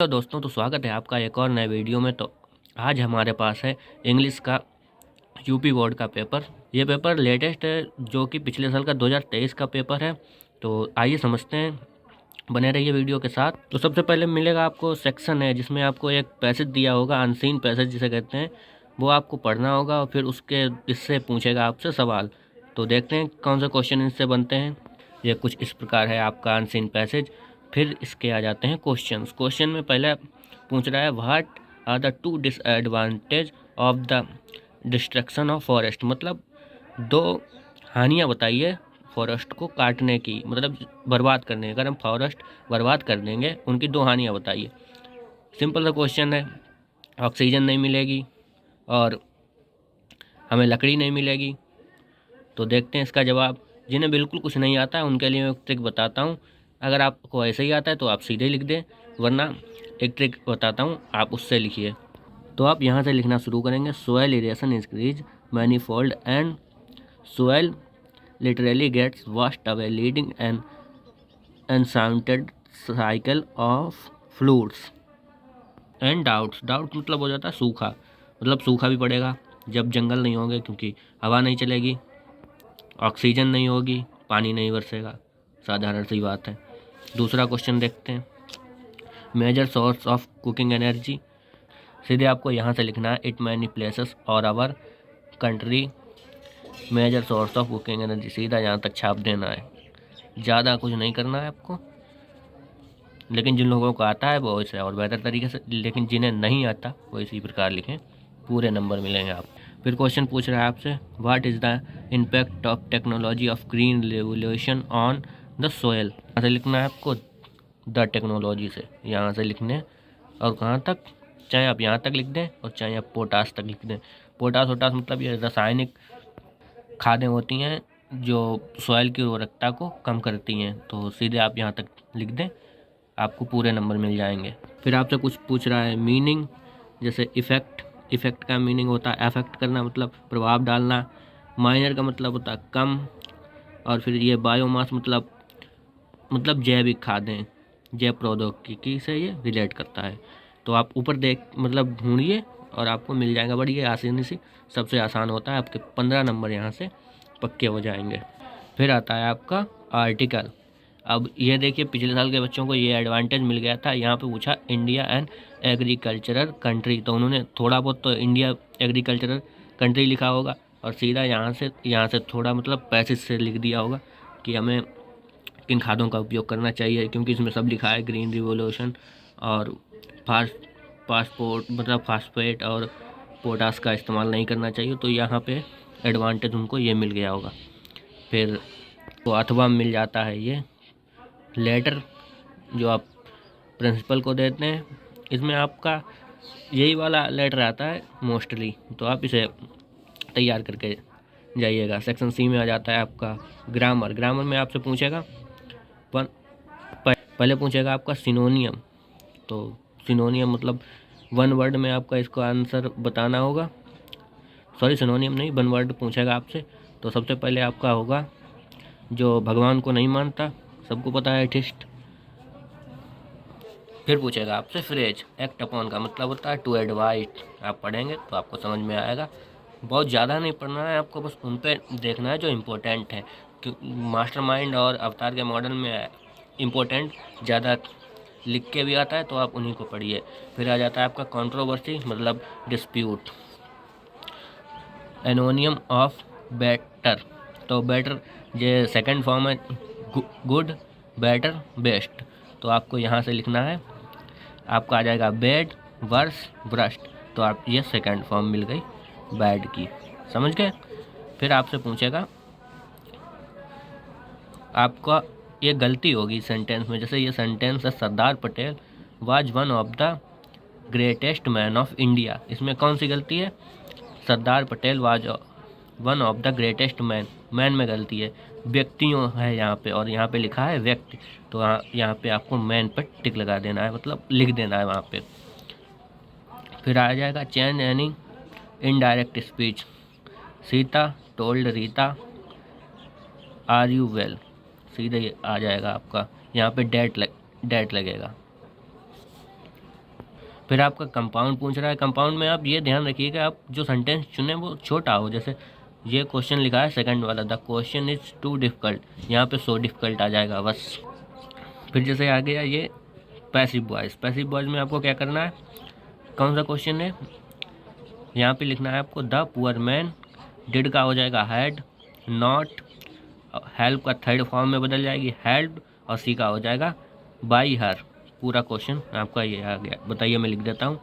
तो दोस्तों, तो स्वागत है आपका एक और नए वीडियो में। तो आज हमारे पास है इंग्लिश का यूपी बोर्ड का पेपर। ये पेपर लेटेस्ट है, जो कि पिछले साल का 2023 का पेपर है। तो आइए समझते हैं, बने रहिए वीडियो के साथ। तो सबसे पहले मिलेगा आपको सेक्शन है, जिसमें आपको एक पैसेज दिया होगा, अनसीन पैसेज जिसे कहते हैं, वो आपको पढ़ना होगा और फिर इससे पूछेगा आपसे सवाल। तो देखते हैं कौन से क्वेश्चन इससे बनते हैं। ये कुछ इस प्रकार है आपका अनसीन पैसेज। फिर इसके आ जाते हैं क्वेश्चंस। क्वेश्चन में पहले पूछ रहा है, what are the two disadvantage of the destruction of forest. मतलब दो हानियाँ बताइए फॉरेस्ट को काटने की, मतलब बर्बाद करने की। अगर हम फॉरेस्ट बर्बाद कर देंगे, उनकी दो हानियाँ बताइए। सिंपल सा क्वेश्चन है। ऑक्सीजन नहीं मिलेगी और हमें लकड़ी नहीं मिलेगी। तो देखते हैं इसका जवाब। जिन्हें बिल्कुल कुछ नहीं आता है उनके लिए मैं एक ट्रिक बताता हूँ। अगर आपको ऐसे ही आता है तो आप सीधे लिख दें, वरना एक ट्रिक बताता हूँ, आप उससे लिखिए। तो आप यहाँ से लिखना शुरू करेंगे, soil erosion increase manifold and soil literally gets washed away, leading an unsounded cycle of floods and droughts। Doubt मतलब हो जाता है सूखा, मतलब सूखा भी पड़ेगा जब जंगल नहीं होंगे, क्योंकि हवा नहीं चलेगी, ऑक्सीजन नहीं होगी, पानी नहीं बरसेगा। साधारण सी बात है। दूसरा क्वेश्चन देखते हैं, major source of cooking energy. सीधे आपको यहाँ से लिखना है, इट मैनी प्लेसेस और our country major source of cooking energy. सीधा यहाँ तक छाप देना है, ज़्यादा कुछ नहीं करना है आपको। लेकिन जिन लोगों को आता है वो इसे और बेहतर तरीके से, लेकिन जिन्हें नहीं आता वो इसी प्रकार लिखें, पूरे नंबर मिलेंगे आप। फिर क्वेश्चन पूछ रहा है आपसे, what is the impact of technology of green revolution on the soil. यहाँ से लिखना है आपको, द टेक्नोलॉजी से यहाँ से लिखने, और कहाँ तक, चाहे आप यहाँ तक लिख दें और चाहे आप पोटास तक लिख दें। पोटास वोटास मतलब ये रासायनिक खादें होती हैं जो सॉइल की उर्वरकता को कम करती हैं। तो सीधे आप यहाँ तक लिख दें, आपको पूरे नंबर मिल जाएंगे। फिर आपसे कुछ पूछ रहा है मीनिंग, जैसे इफ़ेक्ट। इफ़ेक्ट का मीनिंग होता है अफेक्ट करना, मतलब प्रभाव डालना। माइनर का मतलब होता है कम। और फिर ये बायोमास मतलब जैविक खादें, जैव प्रौद्योगिकी से ये रिलेट करता है। तो आप ऊपर देख मतलब ढूंढिए और आपको मिल जाएगा। बड़ी आसानी से, सबसे आसान होता है, आपके 15 नंबर यहाँ से पक्के हो जाएंगे। फिर आता है आपका आर्टिकल। अब ये देखिए, पिछले साल के बच्चों को ये एडवांटेज मिल गया था। यहाँ पे पूछा इंडिया एंड एग्रीकल्चरल कंट्री, तो उन्होंने थोड़ा बहुत तो इंडिया एग्रीकल्चरल कंट्री लिखा होगा, और सीधा यहाँ से थोड़ा मतलब पैसेज से लिख दिया होगा कि हमें किन खादों का उपयोग करना चाहिए, क्योंकि इसमें सब लिखा है, ग्रीन रिवोल्यूशन और फास्फेट और पोटास का इस्तेमाल नहीं करना चाहिए। तो यहाँ पे एडवांटेज उनको ये मिल गया होगा। फिर तो अथवा मिल जाता है ये लेटर जो आप प्रिंसिपल को देते हैं। इसमें आपका यही वाला लेटर आता है मोस्टली, तो आप इसे तैयार करके जाइएगा। सेक्शन सी में आ जाता है आपका ग्रामर। ग्रामर में आपसे पूछेगा, पहले पूछेगा आपका सिनोनियम। तो सिनोनियम मतलब वन वर्ड में आपका इसको आंसर बताना होगा। सॉरी, सिनोनियम नहीं, वन वर्ड पूछेगा आपसे। तो सबसे पहले आपका होगा जो भगवान को नहीं मानता, सबको पता है, एथिस्ट। फिर पूछेगा आपसे फ्रेज। एक्ट अपॉन का मतलब होता है टू एडवाइस। आप पढ़ेंगे तो आपको समझ में आएगा। बहुत ज़्यादा नहीं पढ़ना है आपको, बस उन पर देखना है जो इम्पोर्टेंट है। मास्टरमाइंड और अवतार के मॉडल में इम्पोर्टेंट ज़्यादा लिख के भी आता है, तो आप उन्हीं को पढ़िए। फिर आ जाता है आपका कंट्रोवर्सी मतलब डिस्प्यूट। एनोनियम ऑफ बेटर, तो बेटर ये सेकंड फॉर्म है, गुड, बेटर, बेस्ट। तो आपको यहाँ से लिखना है, आपका आ जाएगा बेड, वर्स, ब्रस्ट। तो आप ये सेकंड फॉर्म मिल गई बैड की, समझ गए। फिर आपसे पूछेगा, आपका ये गलती होगी सेंटेंस में। जैसे ये सेंटेंस है, Sardar Patel was one of the greatest man of India. इसमें कौन सी गलती है? Sardar Patel was one of the greatest man, man में गलती है, व्यक्तियों है यहाँ पे, और यहाँ पे लिखा है व्यक्ति। तो यहाँ पे आपको मैन पर टिक लगा देना है, मतलब लिख देना है वहाँ पे। फिर आ जाएगा change any indirect speech. Sita told Rita are you well. सीधे आ जाएगा आपका, यहाँ पे डेट लगेगा। फिर आपका कंपाउंड पूछ रहा है। कंपाउंड में आप ये ध्यान रखिए कि आप जो सेंटेंस चुने वो छोटा हो। जैसे ये क्वेश्चन लिखा है सेकंड वाला, the question is too difficult, यहाँ पे सो डिफ़िकल्ट आ जाएगा बस। फिर जैसे आ गया ये पैसिव वॉइस। पैसिव वॉइस में आपको क्या करना है, कौन सा क्वेश्चन है, यहाँ पे लिखना है आपको द पुअर मैन, डिड का हो जाएगा हैड, नॉट, हेल्प का थर्ड फॉर्म में बदल जाएगी हेल्प, और सी का हो जाएगा बाई हर। पूरा क्वेश्चन आपका ये आ गया। बताइए, मैं लिख देता हूँ,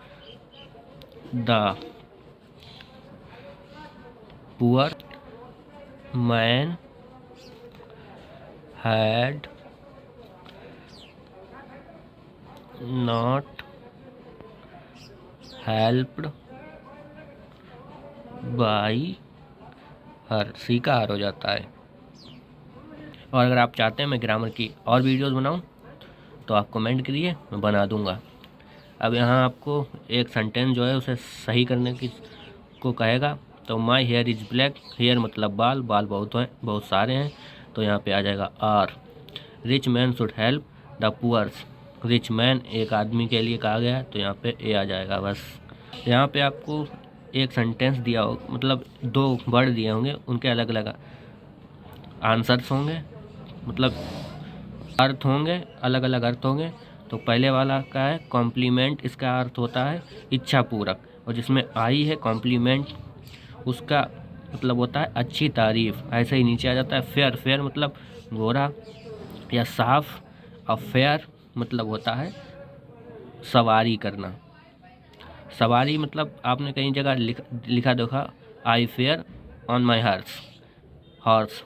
the poor man had not helped by her, she का हर हो जाता है। और अगर आप चाहते हैं मैं ग्रामर की और वीडियोस बनाऊं तो आप कमेंट करिए, मैं बना दूंगा। अब यहाँ आपको एक सेंटेंस जो है उसे सही करने की को कहेगा। तो my hair is black, hair मतलब बाल, बाल बहुत हैं, बहुत सारे हैं, तो यहाँ पे आ जाएगा are. Rich man should help the poors, rich man एक आदमी के लिए कहा गया है, तो यहाँ पे ए आ जाएगा बस। यहाँ पे आपको एक सेंटेंस दिया हो, मतलब 2 वर्ड दिए होंगे, उनके अलग अलग आंसर्स होंगे, मतलब अर्थ होंगे, अलग अलग अर्थ होंगे। तो पहले वाला का है कॉम्प्लीमेंट, इसका अर्थ होता है इच्छा पूरक, और जिसमें आई है कॉम्प्लीमेंट उसका मतलब होता है अच्छी तारीफ। ऐसे ही नीचे आ जाता है फेयर, फेयर मतलब गोरा या साफ, और फेयर मतलब होता है सवारी करना। सवारी मतलब आपने कई जगह लिखा देखा, आई फेयर ऑन माई हॉर्स।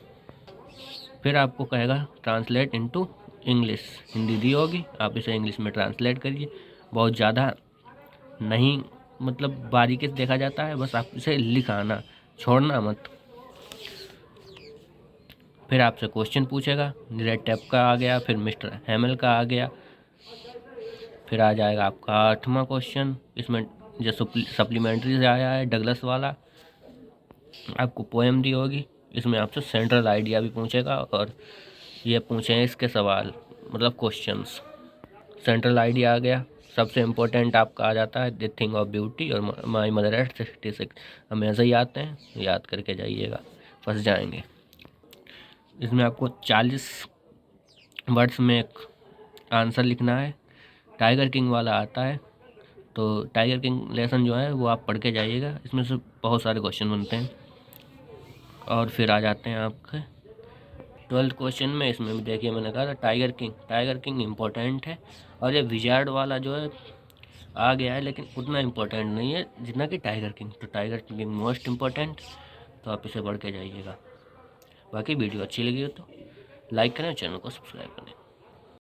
फिर आपको कहेगा ट्रांसलेट इनटू इंग्लिश, हिंदी दी होगी, आप इसे इंग्लिश में ट्रांसलेट करिए। बहुत ज़्यादा नहीं, मतलब बारीकी से देखा जाता है, बस आप इसे लिखाना, छोड़ना मत। फिर आपसे क्वेश्चन पूछेगा, रेड टैप का आ गया, फिर मिस्टर हैमल का आ गया, फिर आ जाएगा आपका 8वां क्वेश्चन। इसमें जो सप्लीमेंट्री से आया है डगलस वाला, आपको पोएम दी होगी। इसमें आपसे सेंट्रल आइडिया भी पूछेगा, और ये पूछे इसके सवाल मतलब क्वेश्चंस। सेंट्रल आइडिया आ गया। सबसे इम्पोर्टेंट आपका आ जाता है द थिंग ऑफ ब्यूटी और माई मदर एट 66, हमेशा ही आते हैं, याद करके जाइएगा, फंस जाएंगे। इसमें आपको 40 वर्ड्स में एक आंसर लिखना है। टाइगर किंग वाला आता है, तो टाइगर किंग लेसन जो है वो आप पढ़ के जाइएगा, इसमें से बहुत सारे क्वेश्चन बनते हैं। और फिर आ जाते हैं आपके 12th क्वेश्चन में। इसमें भी देखिए मैंने कहा था tiger king, tiger king important है, और ये विजार्ड वाला जो है आ गया है, लेकिन उतना इम्पोर्टेंट नहीं है जितना कि टाइगर किंग। तो टाइगर किंग मोस्ट इम्पोर्टेंट, तो आप इसे पढ़ के जाइएगा। बाकी वीडियो अच्छी लगी हो तो लाइक करें, चैनल को सब्सक्राइब करें।